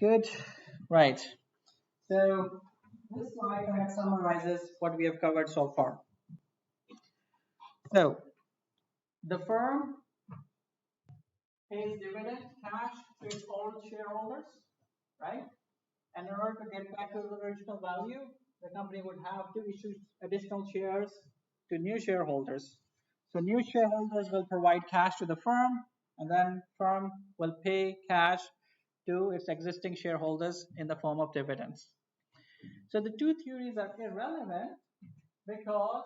Good. Right. So this slide kind of summarizes what we have covered so far. So the firm pays dividend cash to its own shareholders, right? And in order to get back to the original value, the company would have to issue additional shares to new shareholders. So new shareholders will provide cash to the firm, and then firm will pay cash to its existing shareholders in the form of dividends. So the two theories are irrelevant because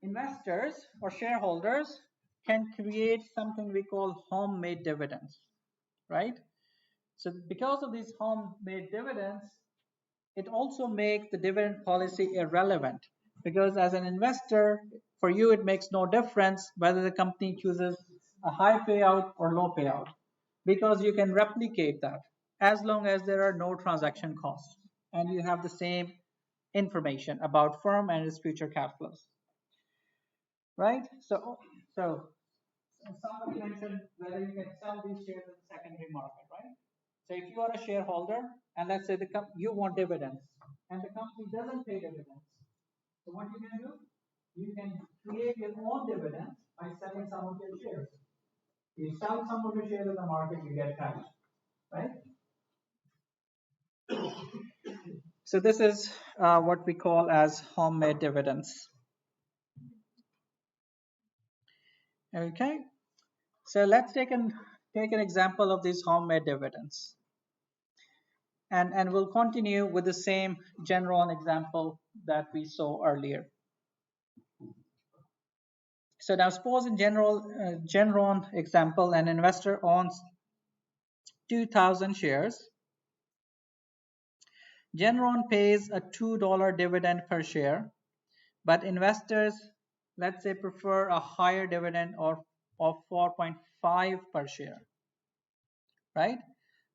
investors or shareholders can create something we call homemade dividends, right? So because of these homemade dividends, it also makes the dividend policy irrelevant, because as an investor, for you it makes no difference whether the company chooses a high payout or low payout, because you can replicate that as long as there are no transaction costs and you have the same information about firm and its future cash flows, right? So somebody mentioned whether you can sell these shares in the secondary market, right? So if you are a shareholder and let's say you want dividends and the company doesn't pay dividends, so what you can do? You can create your own dividends by selling some of your shares. You sell some of your shares in the market, you get cash, right? So this is what we call as homemade dividends. Okay, so let's take an example of these homemade dividends. And we'll continue with the same Genron example that we saw earlier. So now suppose in Genron example, an investor owns 2,000 shares. Genron pays a $2 dividend per share, but investors, let's say, prefer a higher dividend of 4.5 per share, right?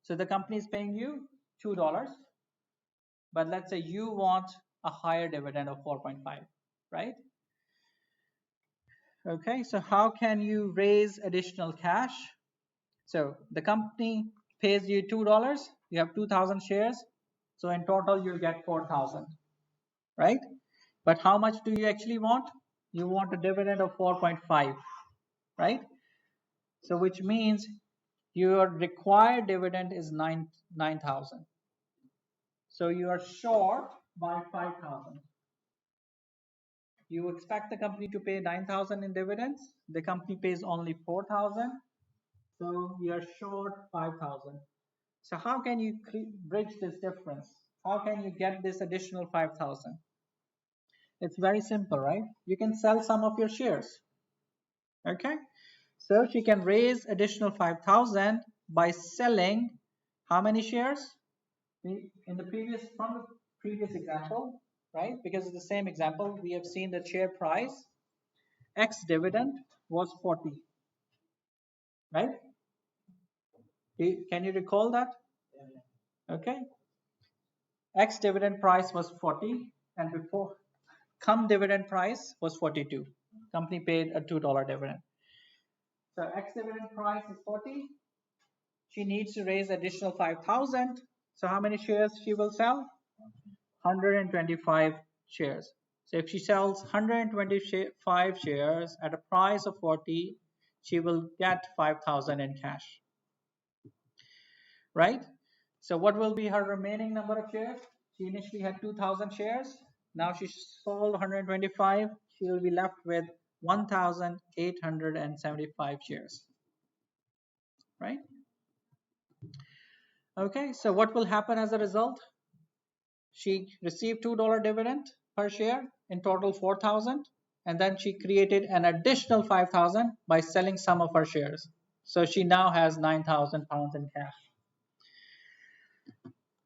So the company is paying you $2, but let's say you want a higher dividend of 4.5, right? Okay, so how can you raise additional cash? So the company pays you $2, you have 2,000 shares, so in total you'll get 4,000, right? But how much do you actually want? You want a dividend of 4.5, right? So which means your required dividend is 9,000. So you are short by 5,000. You expect the company to pay 9,000 in dividends. The company pays only 4,000. So you are short 5,000. So how can you bridge this difference? How can you get this additional 5,000? It's very simple, right? You can sell some of your shares. Okay. So she can raise additional 5,000 by selling how many shares? From the previous example, right? Because it's the same example, we have seen the share price X dividend was 40, right? Can you recall that? Okay. X dividend price was 40, and before come dividend price was 42. Company paid a $2 dividend. So X dividend price is 40. She needs to raise additional 5,000. So how many shares she will sell? 125 shares. So if she sells 125 shares at a price of 40, she will get 5,000 in cash, right? So what will be her remaining number of shares? She initially had 2,000 shares. Now she sold 125. She will be left with 1,875 shares, right? Okay, so what will happen as a result? She received $2 dividend per share, in total 4,000, and then she created an additional 5,000 by selling some of her shares. So she now has 9,000 pounds in cash.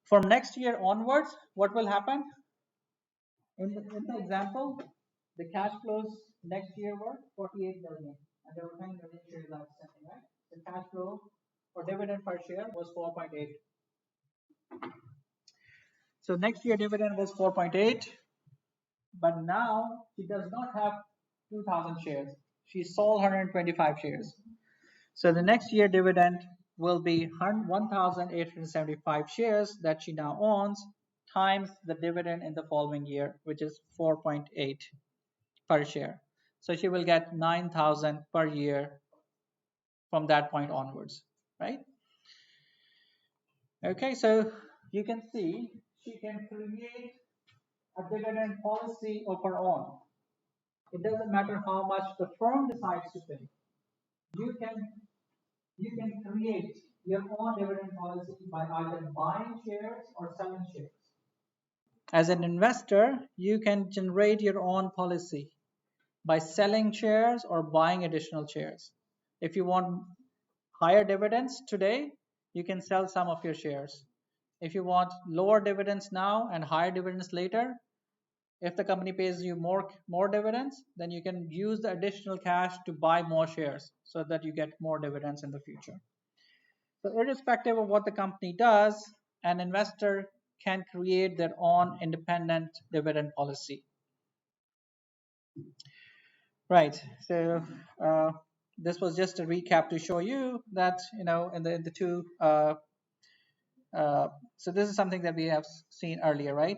From next year onwards, what will happen? In the example, the cash flows next year were 48 million, and there were 9 million shares outstanding, right? The cash flow for dividend per share was 4.8. So next year dividend was 4.8, but now she does not have 2,000 shares. She sold 125 shares. So the next year dividend will be 1,875 shares that she now owns times the dividend in the following year, which is 4.8 per share. So she will get 9,000 per year from that point onwards, right? Okay, so you can see she can create a dividend policy of her own. It doesn't matter how much the firm decides to pay. You can you can create your own dividend policy by either buying shares or selling shares. As an investor, you can generate your own policy by selling shares or buying additional shares. If you want higher dividends today, you can sell some of your shares. If you want lower dividends now and higher dividends later, if the company pays you more dividends, then you can use the additional cash to buy more shares so that you get more dividends in the future. So irrespective of what the company does, an investor can create their own independent dividend policy. Right. So this was just a recap to show you that, you know, in the two. So this is something that we have seen earlier, right?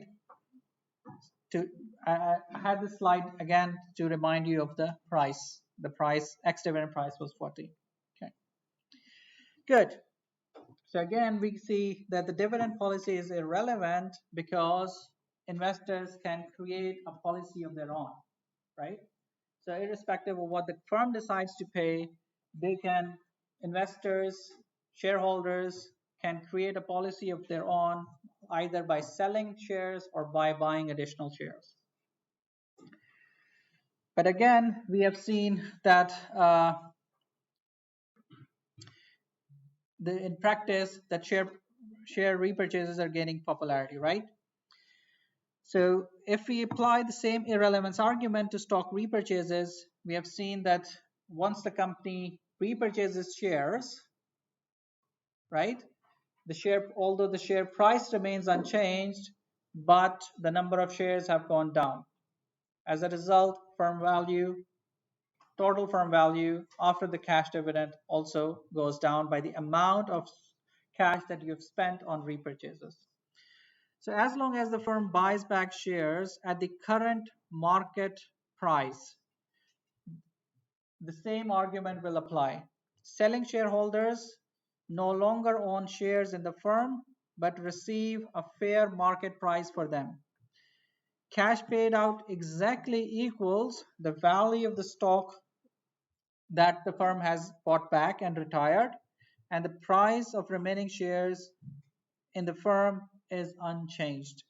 I had this slide again to remind you of the price. The price, ex-dividend price was 40. Okay. Good. So again, we see that the dividend policy is irrelevant because investors can create a policy of their own, right? So irrespective of what the firm decides to pay, they can, investors, shareholders can create a policy of their own either by selling shares or by buying additional shares. But again, we have seen that in practice that share repurchases are gaining popularity, right? So if we apply the same irrelevance argument to stock repurchases, we have seen that once the company repurchases shares, right, although the share price remains unchanged, but the number of shares have gone down. As a result, total firm value after the cash dividend also goes down by the amount of cash that you've spent on repurchases. So as long as the firm buys back shares at the current market price, the same argument will apply. Selling shareholders no longer own shares in the firm, but receive a fair market price for them. Cash paid out exactly equals the value of the stock that the firm has bought back and retired, and the price of remaining shares in the firm is unchanged.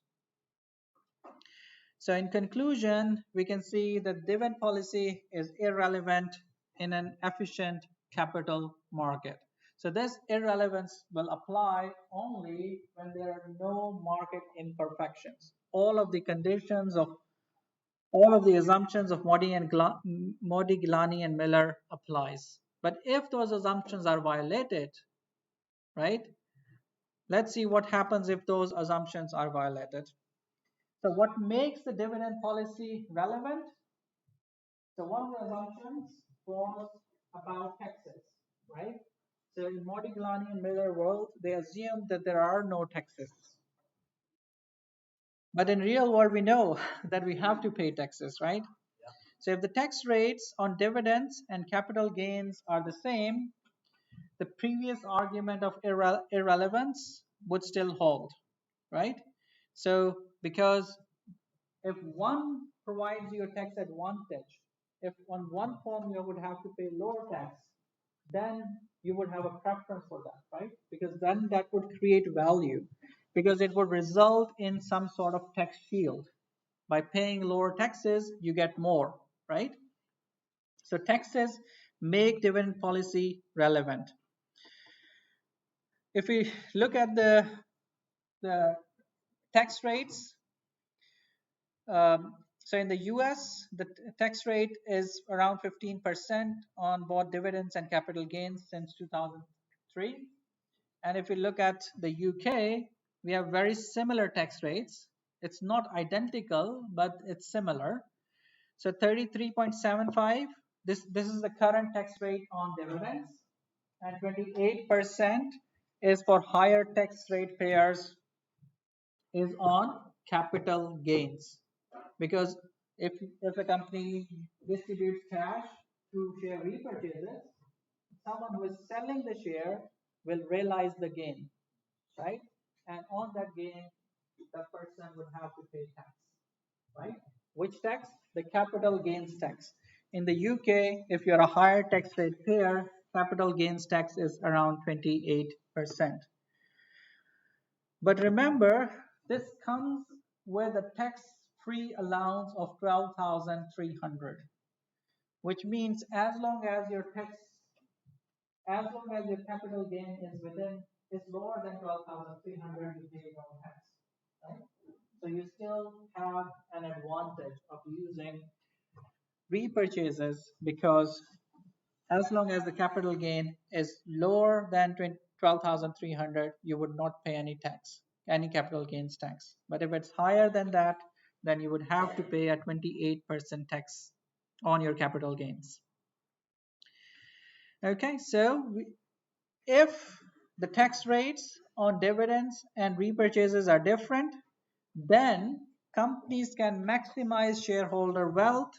So in conclusion, we can see that dividend policy is irrelevant in an efficient capital market. So this irrelevance will apply only when there are no market imperfections. All of the conditions of all of the assumptions of Modi, Gilani and Miller applies. But if those assumptions are violated, right? Let's see what happens if those assumptions are violated. So what makes the dividend policy relevant? So one of the assumptions was about taxes, right? So in Modi, Gilani and Miller world, they assume that there are no taxes. But in real world, we know that we have to pay taxes, right? So if the tax rates on dividends and capital gains are the same, the previous argument of irrelevance would still hold, right? So because if one provides you a tax advantage, if on one form you would have to pay lower tax, then you would have a preference for that, right? Because then that would create value, because it would result in some sort of tax shield. By paying lower taxes, you get more, right? So taxes make dividend policy relevant. If we look at the tax rates, so in the US, the tax rate is around 15% on both dividends and capital gains since 2003. And if we look at the UK, we have very similar tax rates. It's not identical, but it's similar. So 33.75, this is the current tax rate on dividends, and 28% is for higher tax rate payers is on capital gains. Because if a company distributes cash through share repurchases, someone who is selling the share will realize the gain, right? And on that gain, the person would have to pay tax, right? Which tax? The capital gains tax. In the UK, if you're a higher tax rate payer, capital gains tax is around 28%. But remember, this comes with a tax-free allowance of 12,300, which means as long as your capital gain is lower than 12,300, you pay no tax, right? So you still have an advantage of using repurchases because as long as the capital gain is lower than 12,300, you would not pay any tax, any capital gains tax. But if it's higher than that, then you would have to pay a 28% tax on your capital gains. Okay, so if the tax rates on dividends and repurchases are different, then companies can maximize shareholder wealth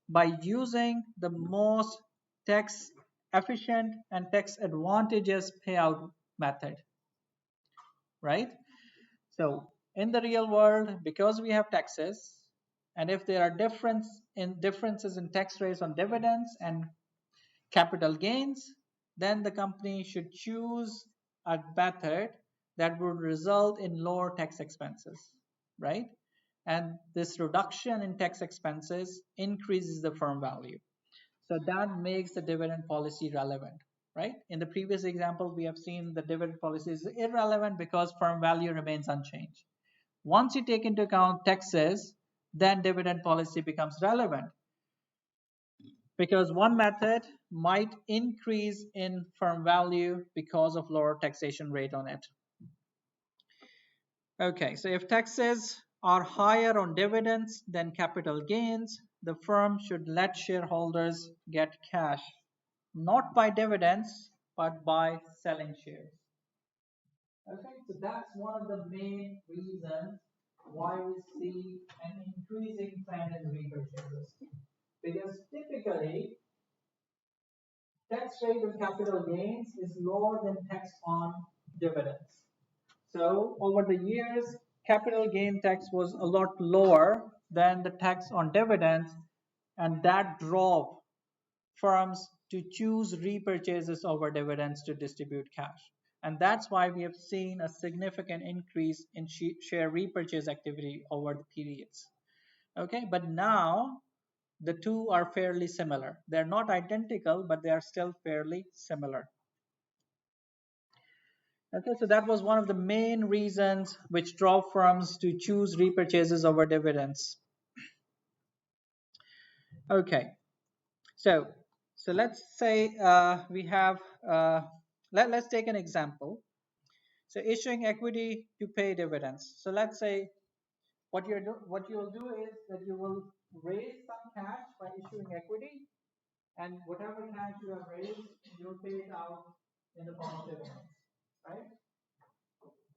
by using the most tax efficient and tax advantageous payout method, right? So in the real world, because we have taxes, and if there are differences in tax rates on dividends and capital gains, then the company should choose a method that would result in lower tax expenses, right? And this reduction in tax expenses increases the firm value. So that makes the dividend policy relevant, right? In the previous example, we have seen the dividend policy is irrelevant because firm value remains unchanged. Once you take into account taxes, then dividend policy becomes relevant because one method might increase in firm value because of lower taxation rate on it. Okay, so if taxes are higher on dividends than capital gains, the firm should let shareholders get cash, not by dividends, but by selling shares. Okay, so that's one of the main reasons why we see an increasing trend in repurchases. Because typically, tax rate on capital gains is lower than tax on dividends. So over the years, capital gain tax was a lot lower than the tax on dividends, and that drove firms to choose repurchases over dividends to distribute cash. And that's why we have seen a significant increase in share repurchase activity over the periods. Okay, but now the two are fairly similar. They're not identical, but they are still fairly similar. Okay, so that was one of the main reasons which drove firms to choose repurchases over dividends. Okay, so let's say we have let's take an example. So issuing equity to pay dividends. So let's say what you'll do is that you will raise some cash by issuing equity, and whatever cash you have raised, you'll pay it out in the form of dividends, right?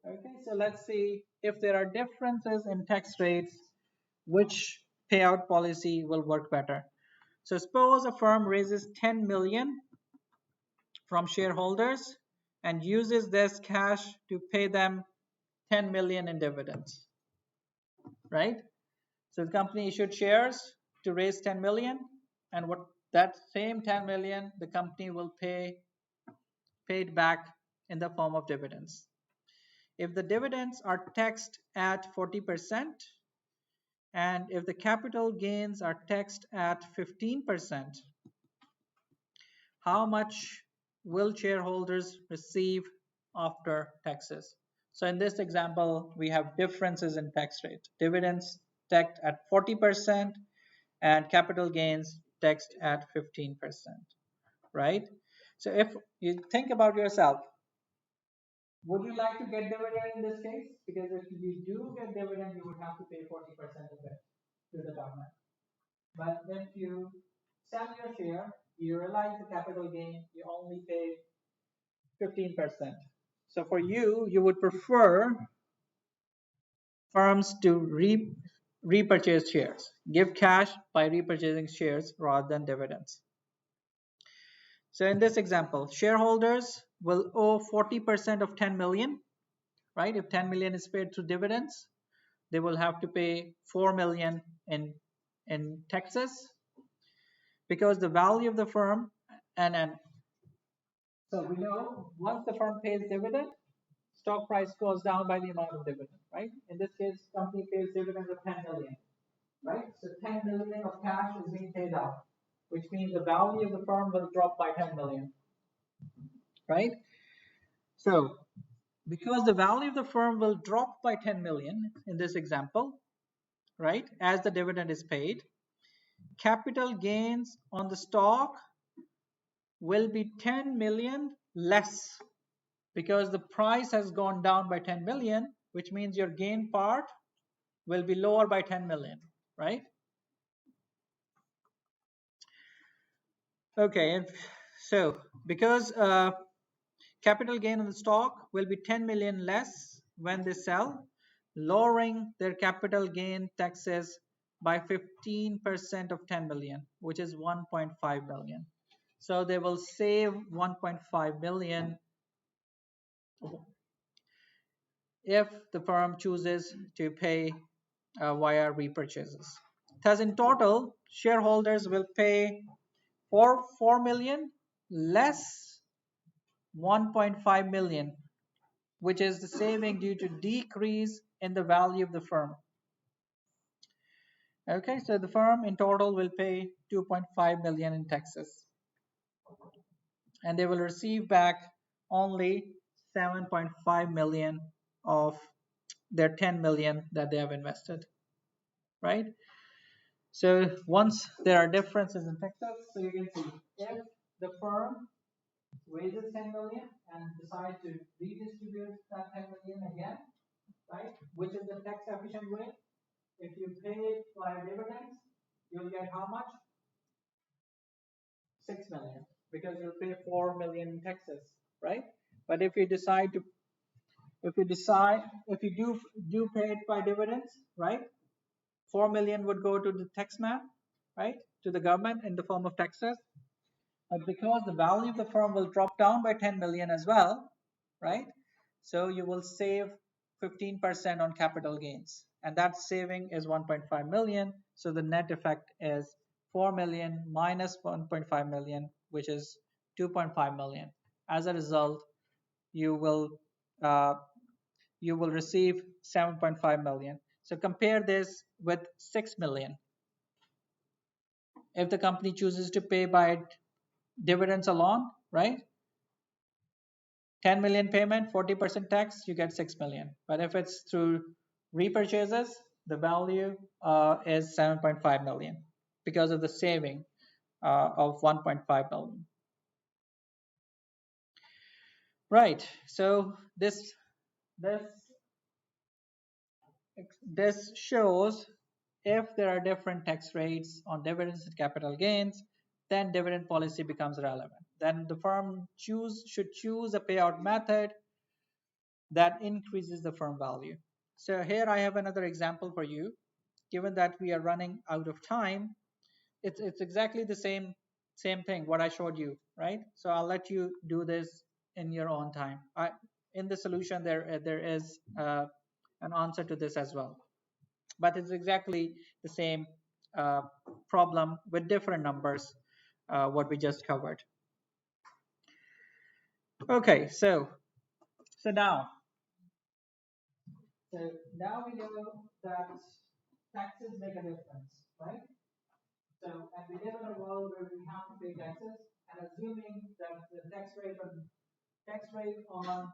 Okay, so let's see if there are differences in tax rates, which payout policy will work better. So suppose a firm raises 10 million from shareholders and uses this cash to pay them 10 million in dividends, right? So the company issued shares to raise 10 million, and what that same 10 million the company will paid back in the form of dividends. If the dividends are taxed at 40% and if the capital gains are taxed at 15%, how much will shareholders receive after taxes? So in this example, we have differences in tax rate. Dividends taxed at 40% and capital gains taxed at 15%, right? So if you think about yourself, would you like to get dividend in this case? Because if you do get dividend, you would have to pay 40% of it to the government. But if you sell your share, you realize the capital gain, you only pay 15%. So for you, you would prefer firms to repurchase shares, give cash by repurchasing shares rather than dividends. So in this example, shareholders will owe 40% of 10 million, right? If 10 million is paid through dividends, they will have to pay 4 million in taxes, because the value of the firm, and so we know once the firm pays dividend, stock price goes down by the amount of dividend, right? In this case, company pays dividends of 10 million, right? So 10 million of cash is being paid out, which means the value of the firm will drop by 10 million, right? So because the value of the firm will drop by 10 million in this example, right, as the dividend is paid, capital gains on the stock will be 10 million less, because the price has gone down by 10 million, which means your gain part will be lower by 10 million, right? Okay, so because capital gain on the stock will be 10 million less when they sell, lowering their capital gain taxes by 15% of 10 million, which is 1.5 million. So they will save 1.5 million if the firm chooses to pay via repurchases. Thus, in total, shareholders will pay for 4 million less 1.5 million, which is the saving due to decrease in the value of the firm. Okay, so the firm in total will pay 2.5 million in taxes, and they will receive back only 7.5 million of their 10 million that they have invested, right? So once there are differences in taxes, so you can see if the firm raises 10 million and decides to redistribute that 10 million again, right? Which is the tax efficient way? If you pay it via dividends, you'll get how much? 6 million, because you'll pay 4 million in taxes, right? But if you decide to, if you do pay it by dividends, right? 4 million would go to the taxman, right? To the government in the form of taxes. But because the value of the firm will drop down by 10 million as well, right? So you will save 15% on capital gains, and that saving is 1.5 million. So the net effect is 4 million minus 1.5 million, which is 2.5 million. As a result, you will uh, receive 7.5 million. So compare this with 6 million. If the company chooses to pay by dividends alone, right? 10 million payment, 40% tax, you get 6 million. But if it's through repurchases, the value is 7.5 million because of the saving of 1.5 million. Right. So this shows if there are different tax rates on dividends and capital gains, then dividend policy becomes relevant. Then the firm should choose a payout method that increases the firm value. So here I have another example for you. Given that we are running out of time, it's exactly the same thing what I showed you, right? So I'll let you do this in your own time. In the solution there is an answer to this as well, but it's exactly the same problem with different numbers, what we just covered. Okay, so now we know that taxes make a difference, right? So, and we live in a world where we have to pay taxes, and assuming that the tax rate on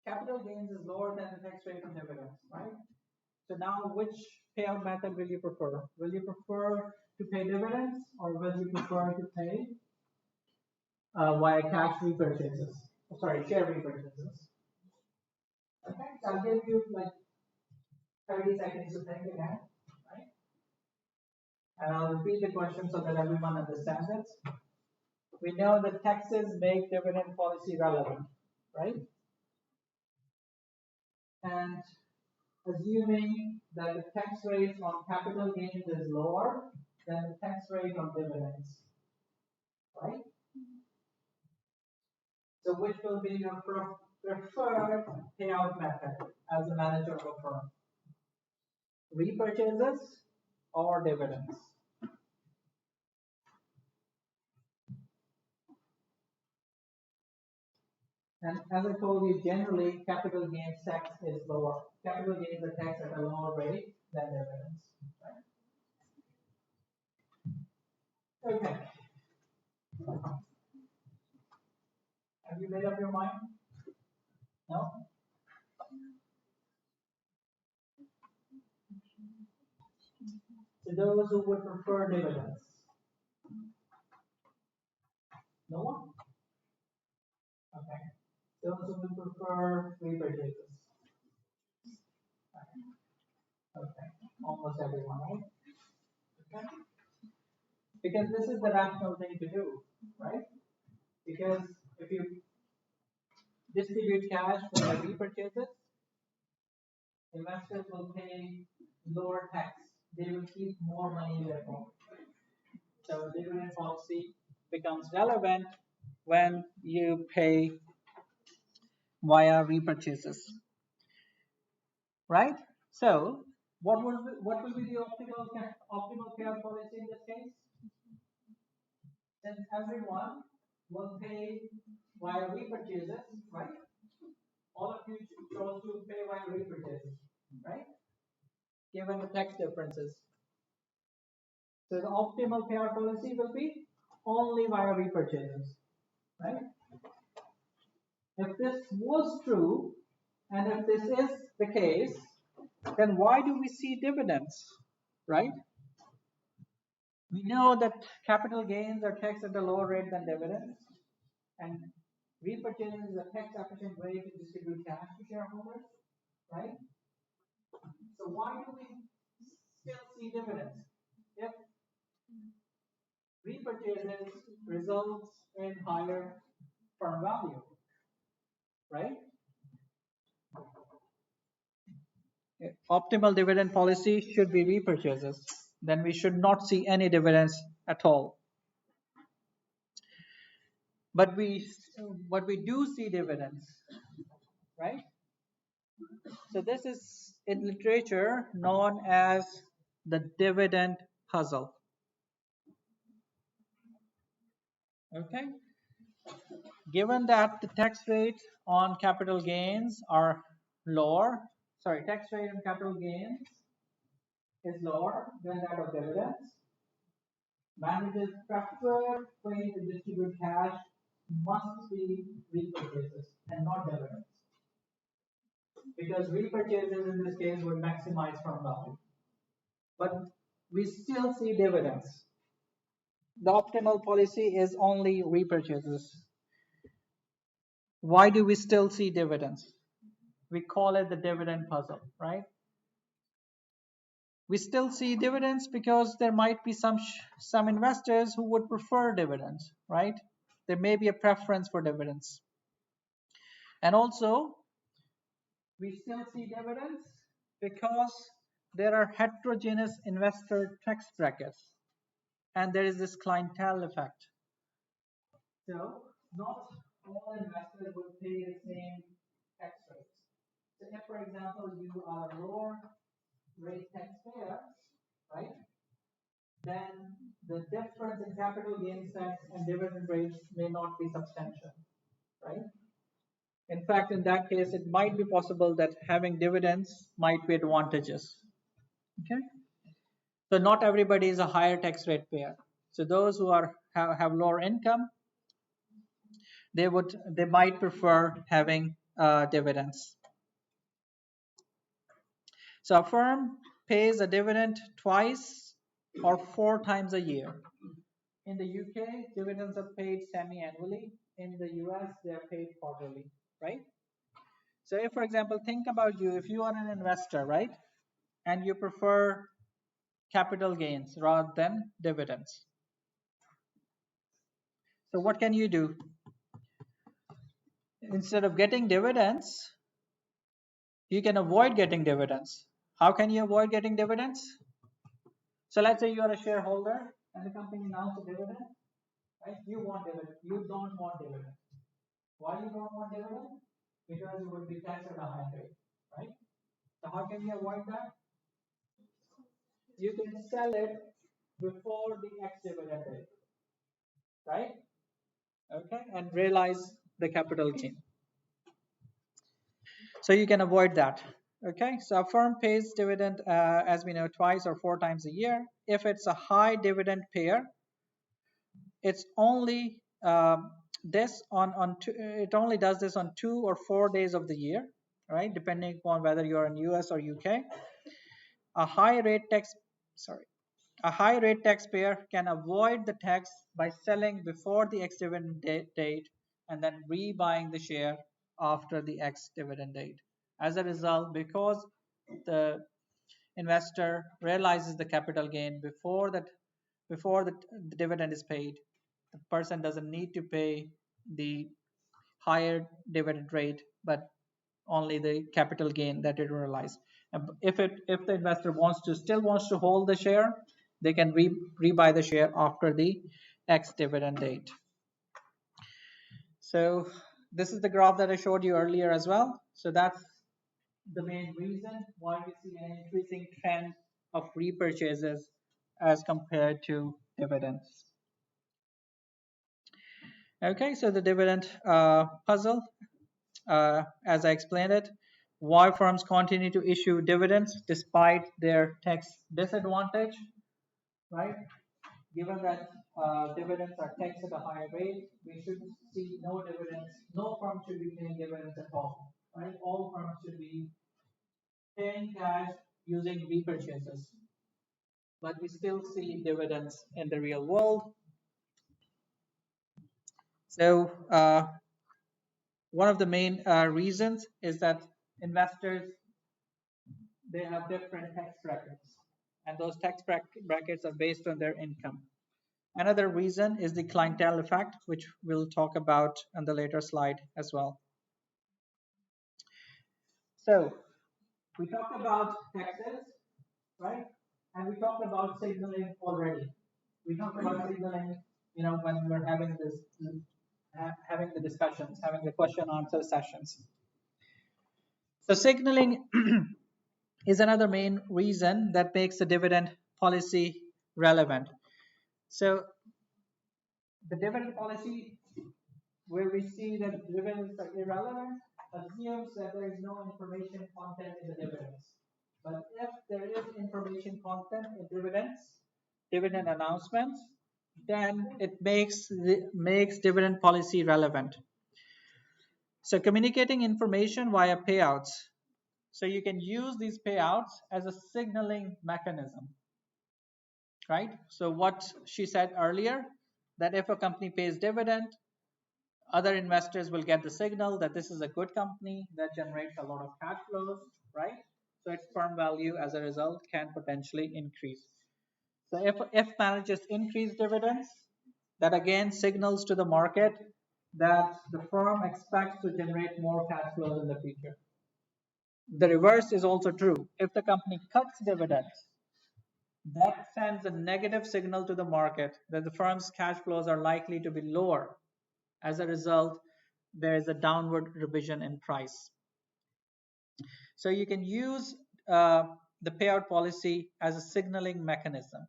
capital gains is lower than the tax rate on dividends, right? So now, which payout method will you prefer? Will you prefer to pay dividends, or will you prefer to pay via cash repurchases? Sorry, share repurchases. Okay, so I'll give you like 30 seconds to think again, right? And I'll repeat the question so that everyone understands it. we know that taxes make dividend policy relevant, right? And assuming that the tax rate on capital gains is lower than the tax rate on dividends, right? So which will be your preferred payout method as a manager of a firm? Repurchases or dividends? And as I told you, generally capital gains tax is lower. Capital gains are taxed at a lower rate than dividends. Right? Okay. Have you made up your mind? No? So those who would prefer dividends? No one? Okay. Those who would prefer repurchases? Okay. Almost everyone, right? Okay. Because this is the rational thing to do, right? Because if you distribute cash for the repurchases, investors will pay lower tax. They will keep more money in their pocket. So dividend policy becomes relevant when you pay via repurchases, right? So what will be the optimal payout policy in this case? Since everyone will pay via repurchases, right? All of you chose to pay via repurchases, right? Given the tax differences. So the optimal payout policy will be only via repurchases, right? If this was true, and if this is the case, then why do we see dividends, right? We know that capital gains are taxed at a lower rate than dividends, and repurchasing is a tax efficient way to distribute cash to shareholders, right? So why do we still see dividends? If repurchases results in higher firm value, right? Optimal dividend policy should be repurchases. Then we should not see any dividends at all. But we do see dividends, right? So this is in literature known as the dividend puzzle. Okay. Given that the tax rate on capital gains are lower, tax rate on capital gains is lower than that of dividends, managers' preferred way to distribute cash must be repurchases and not dividends. Because repurchases in this case would maximize firm value. But we still see dividends. The optimal policy is only repurchases. Why do we still see dividends? We call it the dividend puzzle, right? We still see dividends because there might be some investors who would prefer dividends, right? There may be a preference for dividends. And also, we still see dividends because there are heterogeneous investor tax brackets, and there is this clientele effect. So not all investors will pay the same tax rates. So if, for example, you are a lower rate taxpayer, right, then the difference in capital gains tax and dividend rates may not be substantial, right? In fact, in that case, it might be possible that having dividends might be advantageous. Okay. So not everybody is a higher tax rate payer. So those who have lower income, they might prefer having dividends. So a firm pays a dividend twice or 4 times a year. In the UK, dividends are paid semi-annually. In the US, they are paid quarterly, right? So if, for example, think about you, if you are an investor, right, and you prefer capital gains rather than dividends. So what can you do? Instead of getting dividends, you can avoid getting dividends. How can you avoid getting dividends? So let's say you are a shareholder and the company announced a dividend, right? You want dividend. You don't want dividend. Why you don't want dividend? Because you will be taxed at a high rate, right? So how can you avoid that? You can sell it before the ex-dividend date, right? Okay, and realize the capital gain. So you can avoid that. Okay, so a firm pays dividend, as we know, twice or four times a year. If it's a high dividend payer, it's only this on two, it only does this on 2 or 4 days of the year, right? Depending upon whether you're in US or UK. A high rate tax, sorry, a high rate taxpayer can avoid the tax by selling before the ex-dividend date and then rebuying the share after the ex-dividend date. As a result, because the investor realizes the capital gain before the dividend is paid, the person doesn't need to pay the higher dividend rate, but only the capital gain that it realized. If the investor still wants to hold the share, they can rebuy the share after the ex-dividend date. So this is the graph that I showed you earlier as well. So that's the main reason why we see an increasing trend of repurchases as compared to dividends. Okay, so the dividend puzzle, as I explained it, why firms continue to issue dividends despite their tax disadvantage, right? Given that dividends are taxed at a higher rate, we should see no dividends. No firm should be paying dividends at all, right? All firms should be paying cash using repurchases. But we still see dividends in the real world. So one of the main reasons is that investors, they have different tax brackets, and those tax brackets are based on their income. Another reason is the clientele effect, which we'll talk about on the later slide as well. So we talked about taxes, right? And we talked about signaling already. We talked about signaling, when we were having having the discussions, having the question answer sessions. So signaling is another main reason that makes the dividend policy relevant. So the dividend policy, where we see that dividends are irrelevant, assumes that there is no information content in the dividends. But if there is information content in dividend announcements, then it makes dividend policy relevant. So communicating information via payouts. So you can use these payouts as a signaling mechanism, right? So what she said earlier, that if a company pays dividend, other investors will get the signal that this is a good company that generates a lot of cash flows, right? So its firm value as a result can potentially increase. So if managers increase dividends, that again signals to the market that the firm expects to generate more cash flows in the future. The reverse is also true. If the company cuts dividends, that sends a negative signal to the market that the firm's cash flows are likely to be lower. As a result, there is a downward revision in price. So you can use the payout policy as a signaling mechanism.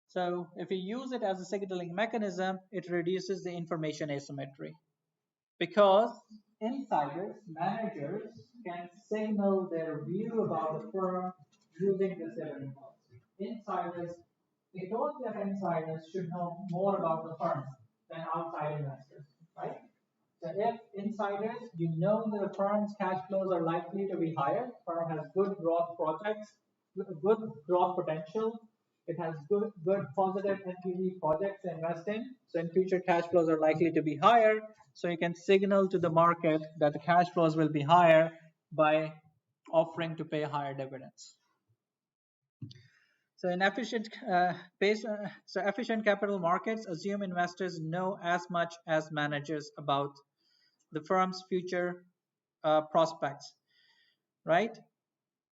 So if you use it as a signaling mechanism, it reduces the information asymmetry, because insiders, managers, can signal their view about the firm using this dividend policy. Insiders, majority of insiders should know more about the firm than outside investors, right? So if insiders, that the firm's cash flows are likely to be higher, firm has good growth projects, good growth potential, it has good positive NPV projects to invest in, so in future cash flows are likely to be higher, so you can signal to the market that the cash flows will be higher by offering to pay higher dividends. So in efficient efficient capital markets assume investors know as much as managers about the firm's future prospects, right?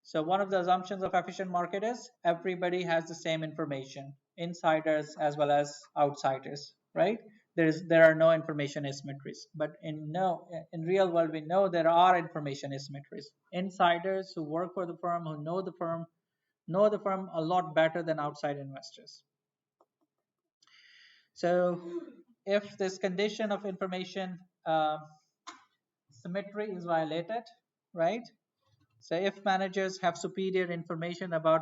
So one of the assumptions of efficient market is everybody has the same information, insiders as well as outsiders, right? There are no information asymmetries, but in real world we know there are information asymmetries. Insiders who work for the firm, who know the firm a lot better than outside investors. So if this condition of information symmetry is violated, right? So if managers have superior information about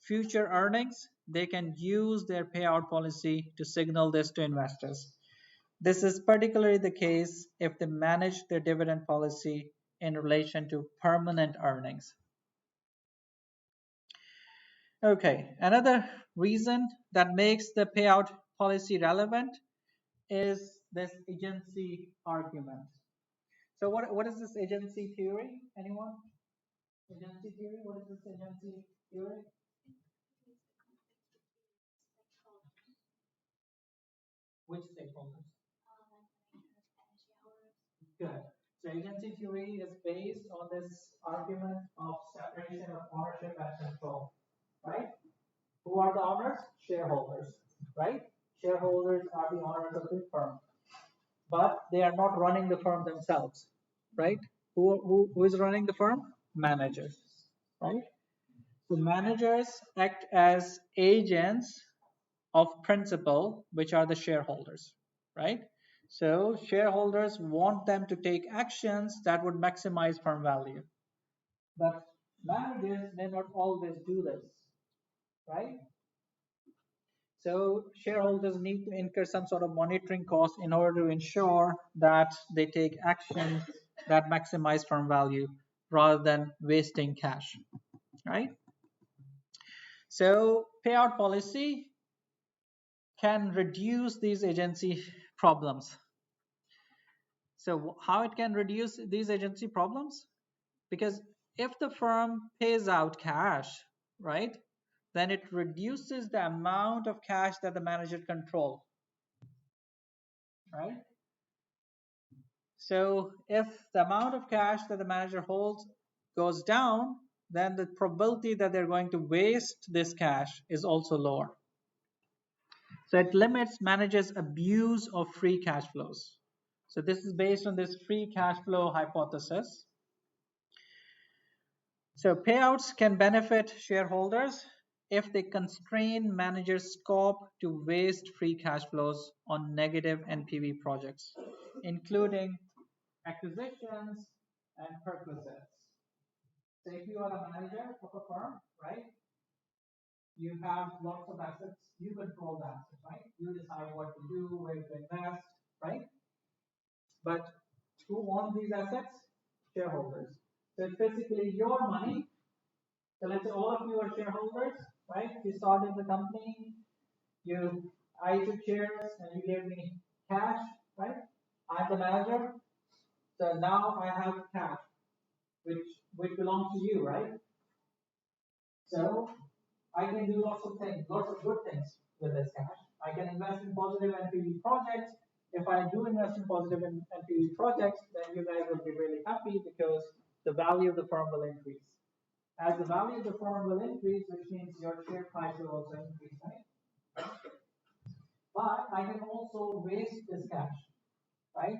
future earnings, they can use their payout policy to signal this to investors. This is particularly the case if they manage their dividend policy in relation to permanent earnings. Okay, another reason that makes the payout policy relevant is this agency argument. So what is this agency theory? Anyone? Agency theory? What is this agency theory? Which stakeholders? Good. So agency theory is based on this argument of separation of ownership and control, right? Who are the owners? Shareholders, right? Shareholders are the owners of the firm, but they are not running the firm themselves, right? Who is running the firm? Managers, right? So managers act as agents of principal, which are the shareholders, right? So shareholders want them to take actions that would maximize firm value. But managers may not always do this, right? So shareholders need to incur some sort of monitoring cost in order to ensure that they take actions that maximize firm value rather than wasting cash, right? So payout policy can reduce these agency problems. So how it can reduce these agency problems? Because if the firm pays out cash, right, then it reduces the amount of cash that the manager controls, right? So if the amount of cash that the manager holds goes down, then the probability that they're going to waste this cash is also lower. So it limits managers' abuse of free cash flows. So this is based on this free cash flow hypothesis. So payouts can benefit shareholders if they constrain managers' scope to waste free cash flows on negative NPV projects, including acquisitions and perquisites. So if you are a manager of a firm, right, you have lots of assets, you control the assets, right? You decide what to do, where to invest, right? But who owns these assets? Shareholders. So it's basically your money. So let's say all of you are shareholders, right? You started the company, I took shares and you gave me cash, right? I'm the manager. So now I have cash, which belongs to you, right? So I can do lots of things, lots of good things with this cash. I can invest in positive NPV projects. If I do invest in positive NPV projects, then you guys will be really happy because the value of the firm will increase. As the value of the firm will increase, which means your share price will also increase, right? But I can also waste this cash, right?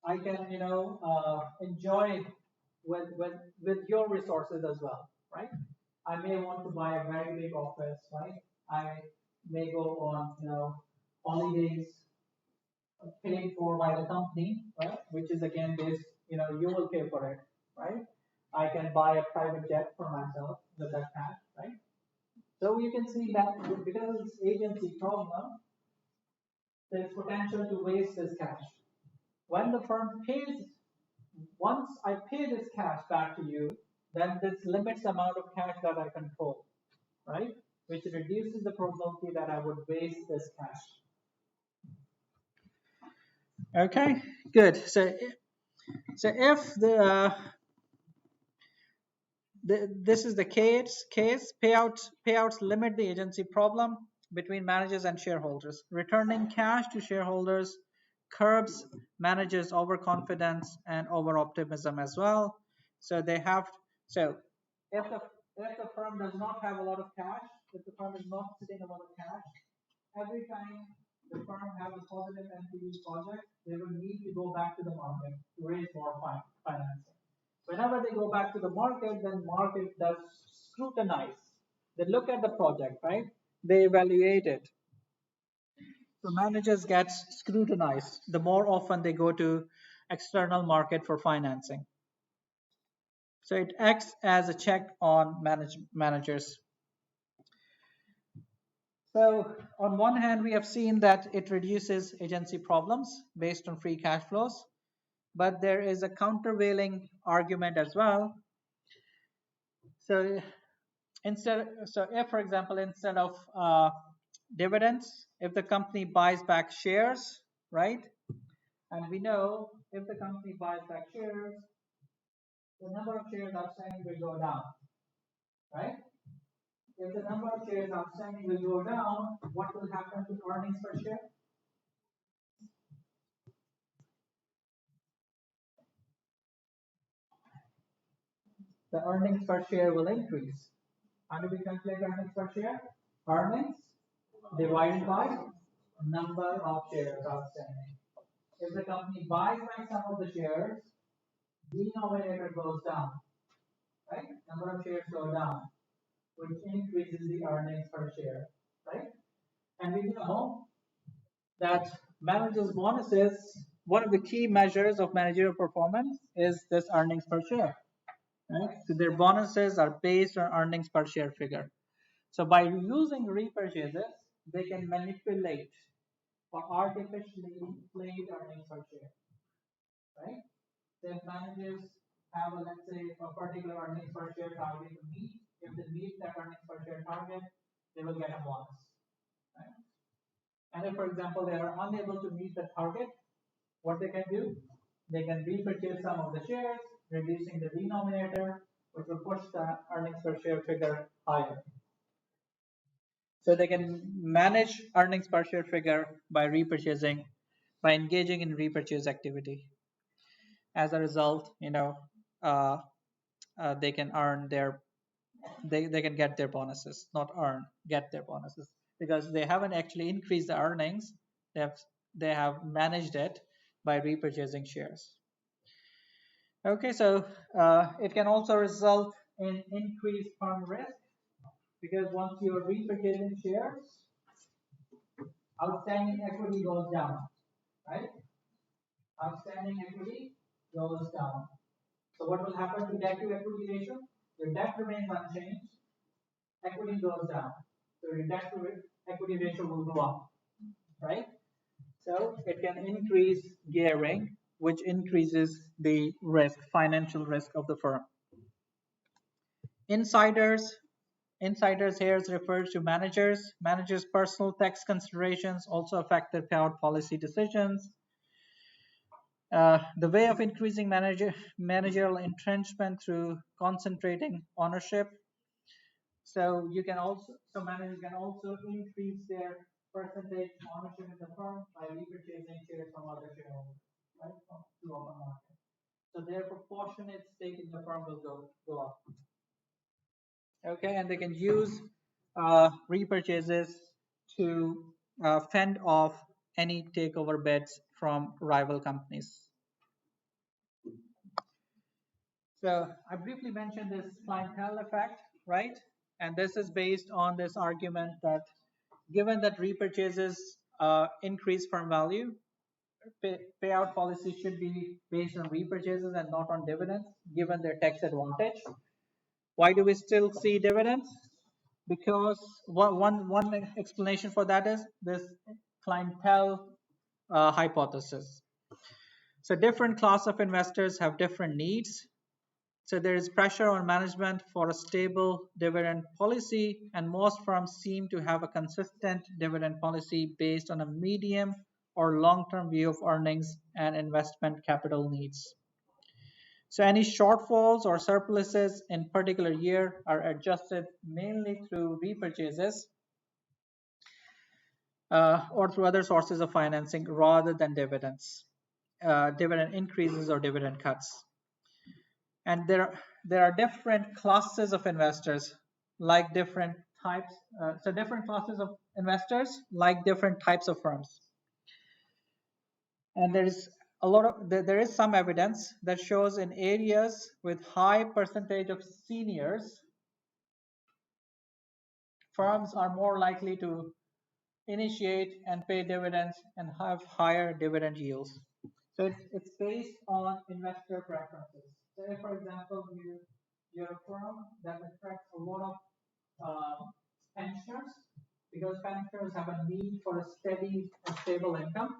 I can, enjoy with your resources as well, right? I may want to buy a very big office, right? I may go on, holidays paid for by the company, right? Which is again based, you will pay for it, right? I can buy a private jet for myself with that cash, right? So you can see that because of this agency problem, there's potential to waste this cash. When the firm pays, once I pay this cash back to you, then this limits the amount of cash that I control, right? Which reduces the probability that I would waste this cash. Okay, good. So if this is the case. Payouts limit the agency problem between managers and shareholders. Returning cash to shareholders curbs managers' overconfidence and over optimism as well. So they have so if the firm does not have a lot of cash, if the firm is not sitting a lot of cash, every time the firm has a positive NPV project, they will need to go back to the market to raise more financing. Whenever they go back to the market, then market does scrutinize. They look at the project, right? They evaluate it. So managers get scrutinized the more often they go to external market for financing. So it acts as a check on managers. So on one hand, we have seen that it reduces agency problems based on free cash flows, but there is a countervailing argument as well. So if, for example, instead of dividends, if the company buys back shares, right? And we know if the company buys back shares, the number of shares outstanding will go down, right? If the number of shares outstanding will go down, what will happen to earnings per share? The earnings per share will increase. How do we calculate earnings per share? Earnings divided by number of shares outstanding. If the company buys back some of the shares, denominator goes down, right? Number of shares go down, which increases the earnings per share, right? And we know that managers' bonuses, one of the key measures of managerial performance is this earnings per share, right? So their bonuses are based on earnings per share figure. So by using repurchases, they can manipulate or artificially inflate earnings per share, right? So if managers have, let's say, a particular earnings per share target to meet, if they meet that earnings per share target, they will get a bonus, right? And if, for example, they are unable to meet the target, what they can do? They can repurchase some of the shares, reducing the denominator, which will push the earnings per share figure higher. So they can manage earnings per share figure by repurchasing, by engaging in repurchase activity. As a result, uh, they can earn they can get their bonuses, not earn, get their bonuses, because they haven't actually increased the earnings. They have managed it by repurchasing shares. Okay, so it can also result in increased firm risk, because once you are repurchasing shares, outstanding equity goes down, right? Outstanding equity goes down. So what will happen to debt to equity ratio? Your debt remains unchanged, equity goes down. So your debt to equity ratio will go up, right? So it can increase gearing, which increases the risk, financial risk of the firm. Insiders. Insiders here is referred to managers. Managers' personal tax considerations also affect their payout policy decisions. The way of increasing managerial entrenchment through concentrating ownership. So managers can also increase their percentage ownership in the firm by repurchasing shares from other shareholders, right, through open market. So their proportionate stake in the firm will go up. Okay, and they can use repurchases to fend off any takeover bids from rival companies. So I briefly mentioned this clientele effect, right? And this is based on this argument that given that repurchases increase firm value, payout policy should be based on repurchases and not on dividends, given their tax advantage. Why do we still see dividends? Because one explanation for that is this clientele hypothesis. So different class of investors have different needs. So there is pressure on management for a stable dividend policy, and most firms seem to have a consistent dividend policy based on a medium or long-term view of earnings and investment capital needs. So any shortfalls or surpluses in particular year are adjusted mainly through repurchases or through other sources of financing rather than dividends, dividend increases or dividend cuts. And there are different classes of investors like different types. So different classes of investors like different types of firms. And there is some evidence that shows in areas with high percentage of seniors, firms are more likely to initiate and pay dividends and have higher dividend yields. So it's based on investor preferences. So if, for example, you're a firm that attracts a lot of pensioners, because pensioners have a need for a steady and stable income,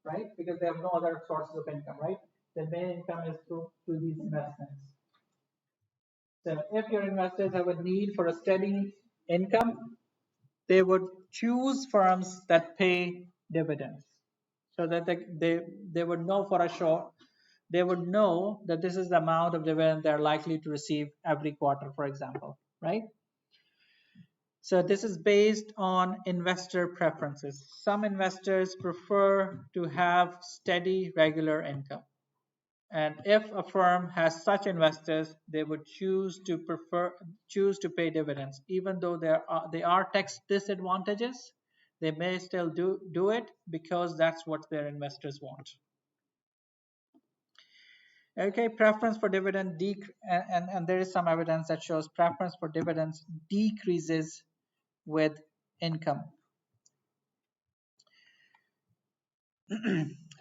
right? Because they have no other sources of income, right? Their main income is through these investments. So if your investors have a need for a steady income, they would choose firms that pay dividends, so that they would know for a sure, they would know that this is the amount of dividend they're likely to receive every quarter, for example, right? So this is based on investor preferences. Some investors prefer to have steady regular income. And if a firm has such investors, they would choose to pay dividends, even though they are tax disadvantages. They may still do it because that's what their investors want. Okay, preference for dividend and there is some evidence that shows preference for dividends decreases with income.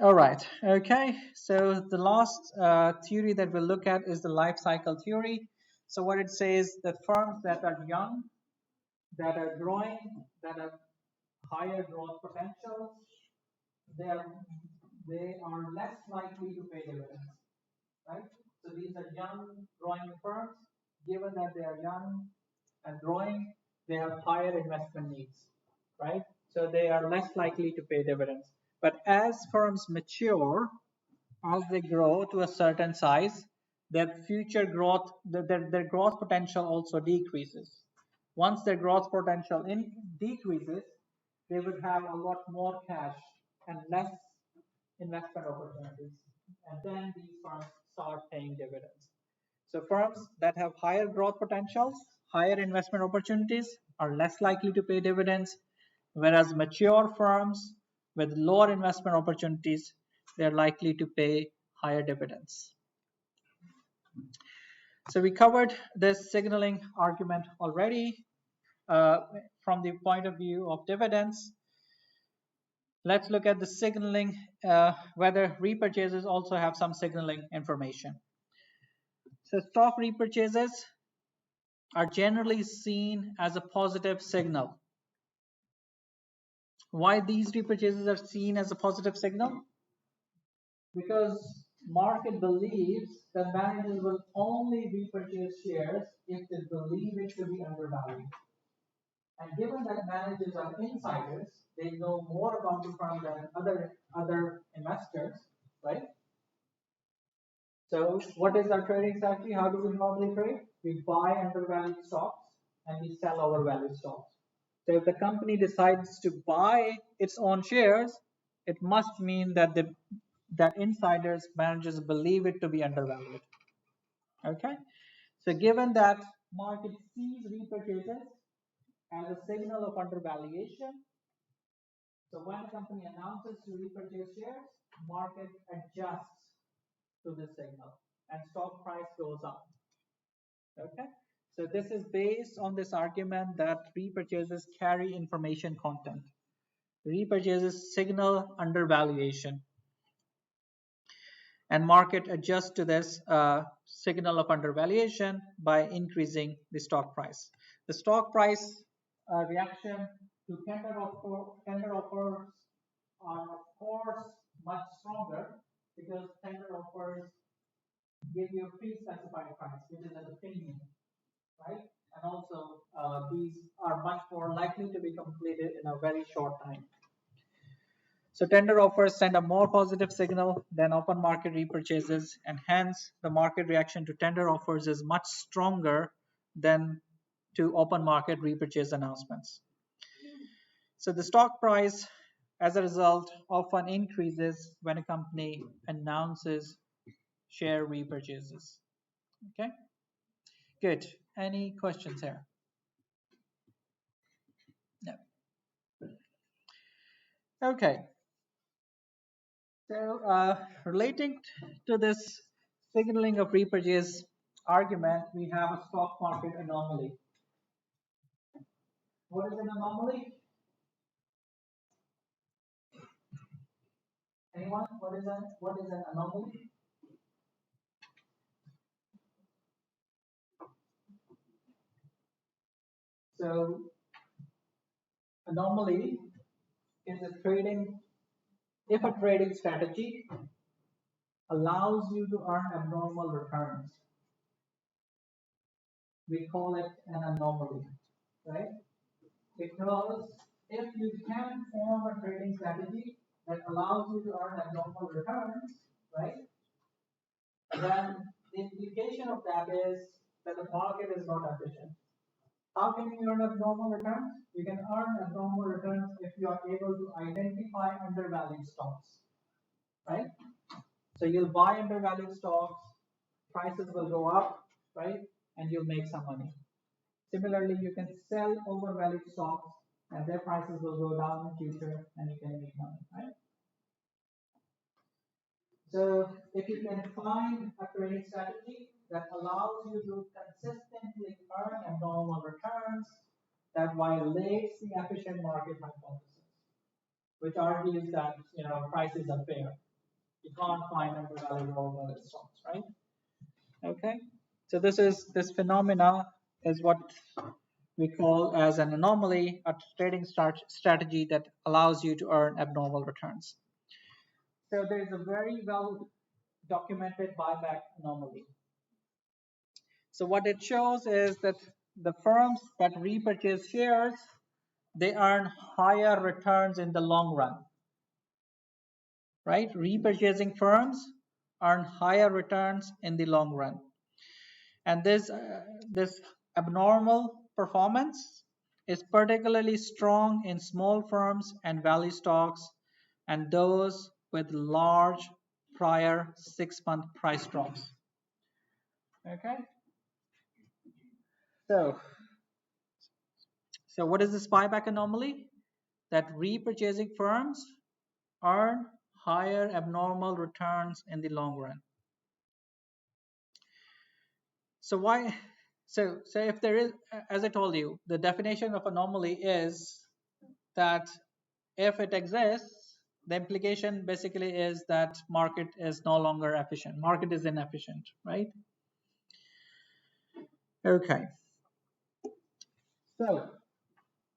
All right. Okay. So the last theory that we'll look at is the life cycle theory. So what it says that firms that are young, that are growing, that have higher growth potential, they are less likely to pay dividends, right? So these are young, growing firms. Given that they are young and growing, they have higher investment needs, right? So they are less likely to pay dividends. But as firms mature, as they grow to a certain size, their future growth, their growth potential also decreases. Once their growth potential decreases, they would have a lot more cash and less investment opportunities. And then these firms start paying dividends. So firms that have higher growth potentials, higher investment opportunities are less likely to pay dividends, whereas mature firms with lower investment opportunities, they're likely to pay higher dividends. So we covered this signaling argument already from the point of view of dividends. Let's look at the signaling, whether repurchases also have some signaling information. So stock repurchases are generally seen as a positive signal. Why these repurchases are seen as a positive signal? Because market believes that managers will only repurchase shares if they believe it to be undervalued. And given that managers are insiders, they know more about the firm than other investors, right? So what is our trading strategy? How do we normally trade? We buy undervalued stocks and we sell overvalued stocks. So if the company decides to buy its own shares, it must mean that that insiders, managers believe it to be undervalued. Okay. So given that market sees repurchases as a signal of undervaluation, so when a company announces to repurchase shares, market adjusts to this signal and stock price goes up. Okay. So this is based on this argument that repurchases carry information content. Repurchases signal undervaluation, and market adjusts to this signal of undervaluation by increasing the stock price. The stock price reaction to tender offers are of course much stronger, because tender offers give you a pre-specified price, which is at a premium, right? And also these are much more likely to be completed in a very short time. So tender offers send a more positive signal than open market repurchases, and hence the market reaction to tender offers is much stronger than to open market repurchase announcements. So the stock price, as a result, often increases when a company announces share repurchases. Okay, good. Any questions here? No. Okay. So relating to this signaling of repurchase argument, we have a stock market anomaly. What is an anomaly? Anyone? What is an anomaly? So anomaly is a trading, if a trading strategy allows you to earn abnormal returns, we call it an anomaly, right? Because if you can form a trading strategy that allows you to earn abnormal returns, right, then the implication of that is that the market is not efficient. How can you earn abnormal returns? You can earn abnormal returns if you are able to identify undervalued stocks, right? So you'll buy undervalued stocks, prices will go up, right? And you'll make some money. Similarly, you can sell overvalued stocks and their prices will go down in the future and you can make money, right? So if you can find a trading strategy that allows you to consistently earn abnormal returns, that violates the efficient market hypothesis, which argues that prices are fair. You can't find undervalued or overvalued stocks, right? Okay. So this phenomena is what we call as an anomaly, a trading strategy that allows you to earn abnormal returns. So there is a very well documented buyback anomaly. So what it shows is that the firms that repurchase shares, they earn higher returns in the long run, right? Repurchasing firms earn higher returns in the long run. And this abnormal performance is particularly strong in small firms and value stocks and those with large prior 6-month price drops. Okay. So what is this buyback anomaly? That repurchasing firms earn higher abnormal returns in the long run. So why? So if there is, as I told you, the definition of anomaly is that if it exists, the implication basically is that market is no longer efficient. Market is inefficient, right? Okay. So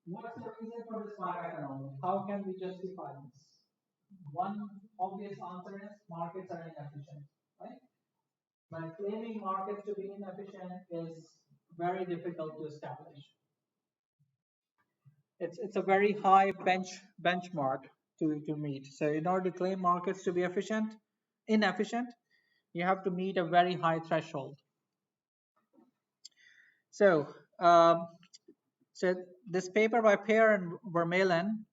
what's the reason for this buyback anomaly? How can we justify this? One obvious answer is markets are inefficient, right? But claiming markets to be inefficient is very difficult to establish. It's a very high benchmark to meet. So in order to claim markets to be inefficient, you have to meet a very high threshold. So so this paper by Pear and Vermeulen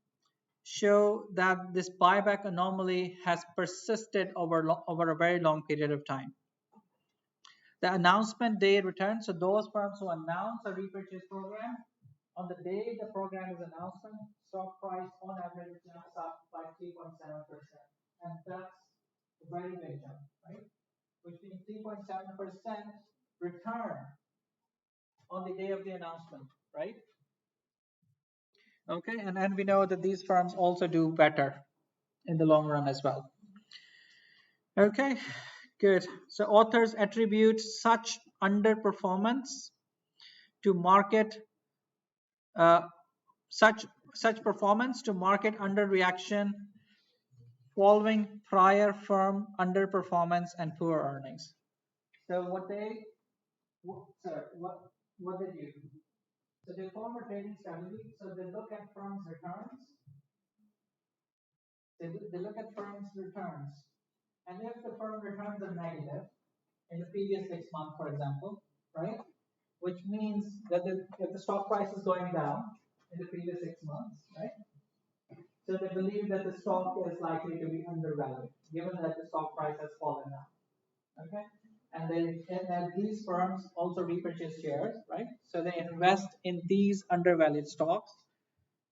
show that this buyback anomaly has persisted over a very long period of time. The announcement day return, so those firms who announce a repurchase program, on the day the program is announced, stock price on average jumps up by 3.7%. And that's a very big jump, right? Which means 3.7% return on the day of the announcement, right? Okay, and we know that these firms also do better in the long run as well. Okay, good. So authors attribute such underperformance to market such performance to market underreaction following prior firm underperformance and poor earnings. So what they do? So they form a trading strategy. So they look at firms' returns They look at firms' returns. And if the firm returns are negative in the previous 6 months, for example, right? Which means that if the stock price is going down in the previous 6 months, right? So they believe that the stock is likely to be undervalued, given that the stock price has fallen now. Okay? And these firms also repurchase shares, right? So they invest in these undervalued stocks.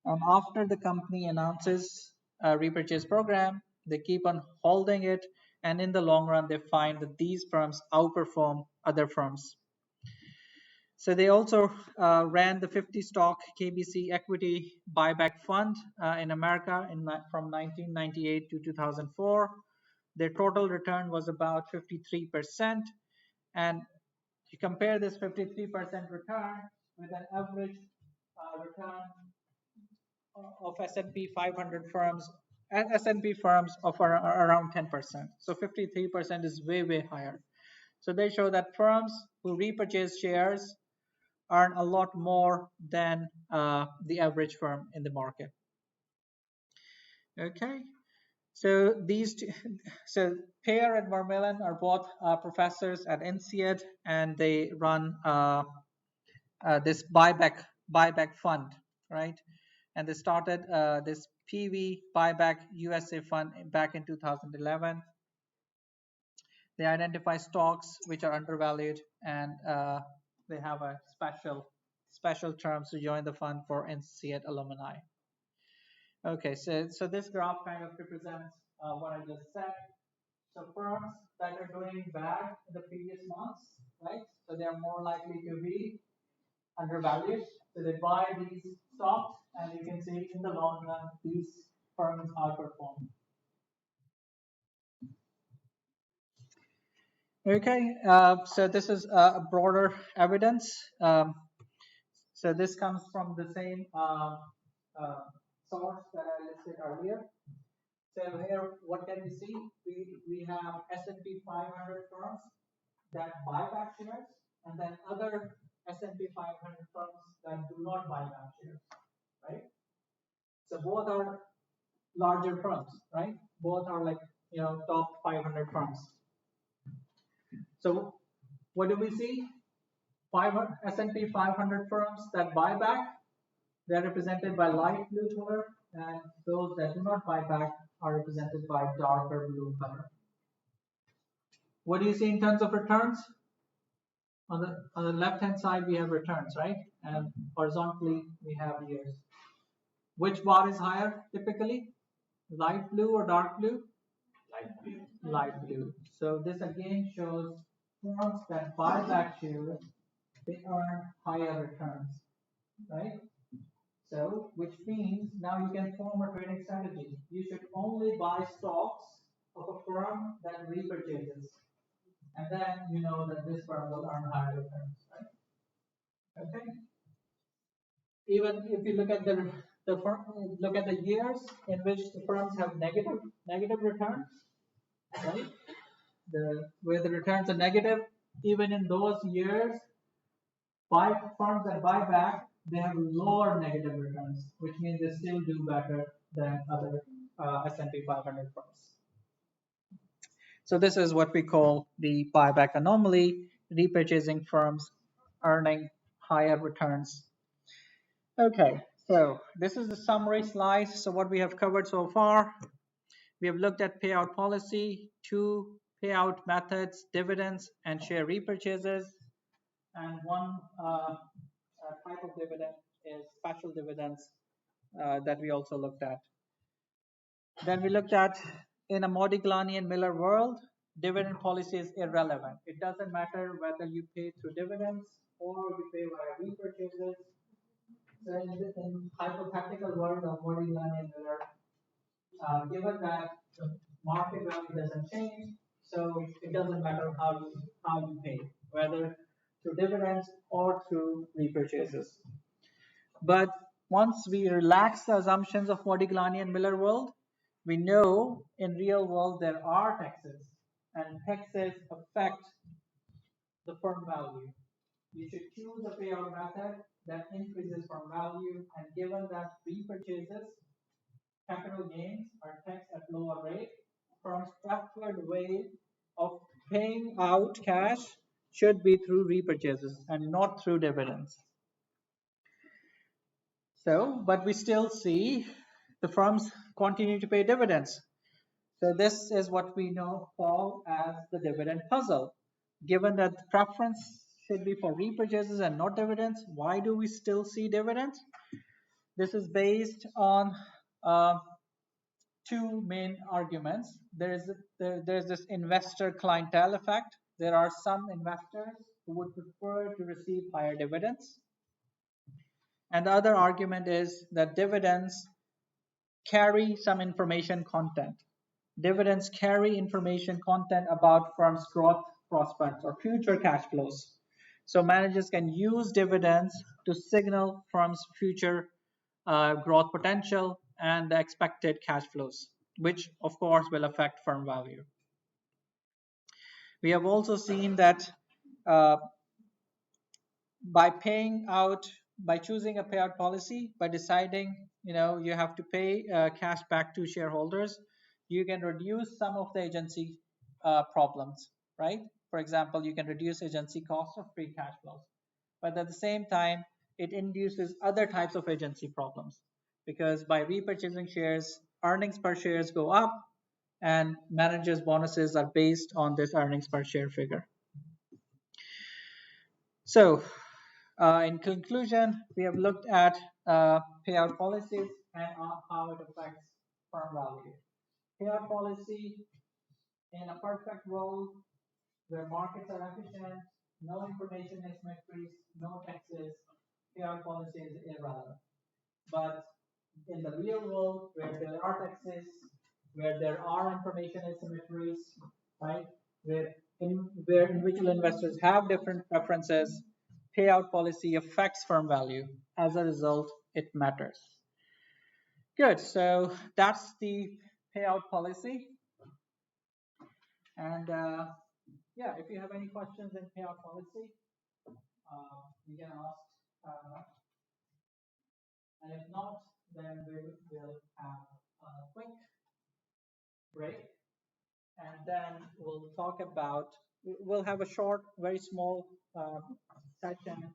And after the company announces a repurchase program, they keep on holding it. And in the long run, they find that these firms outperform other firms. So they also ran the 50 stock KBC equity buyback fund in America from 1998 to 2004. Their total return was about 53%. And you compare this 53% return with an average return of S&P 500 firms and S&P firms of around 10%. So 53% is way, way higher. So they show that firms who repurchase shares earn a lot more than the average firm in the market. Okay, so so Pear and Vermeulen are both professors at INSEAD, and they run this buyback fund, right? And they started this PV buyback USA fund back in 2011. They identify stocks which are undervalued, and they have a special terms to join the fund for INSEAD alumni. Okay, so this graph kind of represents what I just said. So firms that are doing bad in the previous months, right? So they are more likely to be undervalued. So they buy these stocks, and you can see in the long run, these firms outperform. Okay, so this is a broader evidence. So this comes from the same uh, source that I listed earlier. So here, what can we see? We have S&P 500 firms that buy back shares, and then other S&P 500 firms that do not buy back shares, right? So both are larger firms, right? Both are like top 500 firms. So what do we see? 500 S&P 500 firms that buy back, they're represented by light blue color, and those that do not buy back are represented by darker blue color. What do you see in terms of returns? On the left hand side we have returns, right? And horizontally we have years. Which bar is higher typically? Light blue or dark blue? Light blue. Light blue. So this again shows firms that buy back shares, they earn higher returns, right? So, which means now you can form a trading strategy. You should only buy stocks of a firm that repurchases, and then you know that this firm will earn higher returns, right? Okay. Even if you look at look at the years in which the firms have negative returns, right? Where the returns are negative, even in those years, firms that buy back, they have lower negative returns, which means they still do better than other S&P 500 firms. So this is what we call the buyback anomaly, repurchasing firms earning higher returns. Okay, so this is the summary slide. So what we have covered so far, we have looked at payout policy, 2 payout methods, dividends and share repurchases, and one type of dividend is special dividends that we also looked at. Then we looked at, in a Modigliani and Miller world, dividend policy is irrelevant. It doesn't matter whether you pay through dividends or you pay via repurchases. So in hypothetical world of Modigliani and Miller, given that the market value doesn't change, so it doesn't matter how you pay, whether through dividends or through repurchases. But once we relax the assumptions of Modigliani and Miller world, we know in real world there are taxes, and taxes affect the firm value. You should choose a payout method that increases firm value, and given that repurchases capital gains are taxed at lower rate, firm's preferred way of paying out cash should be through repurchases and not through dividends. So, but we still see the firms continue to pay dividends. So this is what we know call as the dividend puzzle. Given that the preference should be for repurchases and not dividends, why do we still see dividends? This is based on uh, two main arguments. There's this investor clientele effect. There are some investors who would prefer to receive higher dividends. And the other argument is that dividends carry some information content. Dividends carry information content about firms' growth prospects or future cash flows. So managers can use dividends to signal firms' future growth potential and the expected cash flows, which of course will affect firm value. We have also seen that uh, by paying out, by choosing a payout policy, by deciding, you have to pay cash back to shareholders, you can reduce some of the agency problems, right? For example, you can reduce agency costs of free cash flows, but at the same time, it induces other types of agency problems because by repurchasing shares, earnings per shares go up, and managers' bonuses are based on this earnings per share figure. So, in conclusion, we have looked at payout policies and how it affects firm value. Payout policy in a perfect world where markets are efficient, no information asymmetries, no taxes, payout policy is irrelevant. But in the real world, where there are taxes, where there are information asymmetries, right, where individual investors have different preferences, payout policy affects firm value. As a result, it matters. Good. So that's the payout policy. And yeah, if you have any questions in payout policy, you can ask. And if not, then we will have a quick break, and then we'll have a short, very small session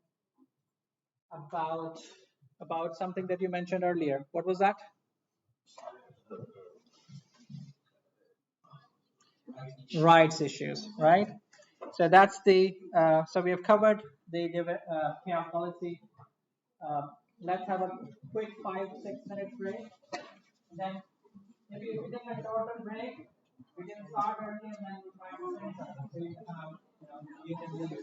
about something that you mentioned earlier. What was that? Rights issues, right? So that's the so we have covered the payout policy. Let's have a quick 5-6 minute break. And then if you take a shorter break, we can start early and then we'll try to finish up. So you can leave.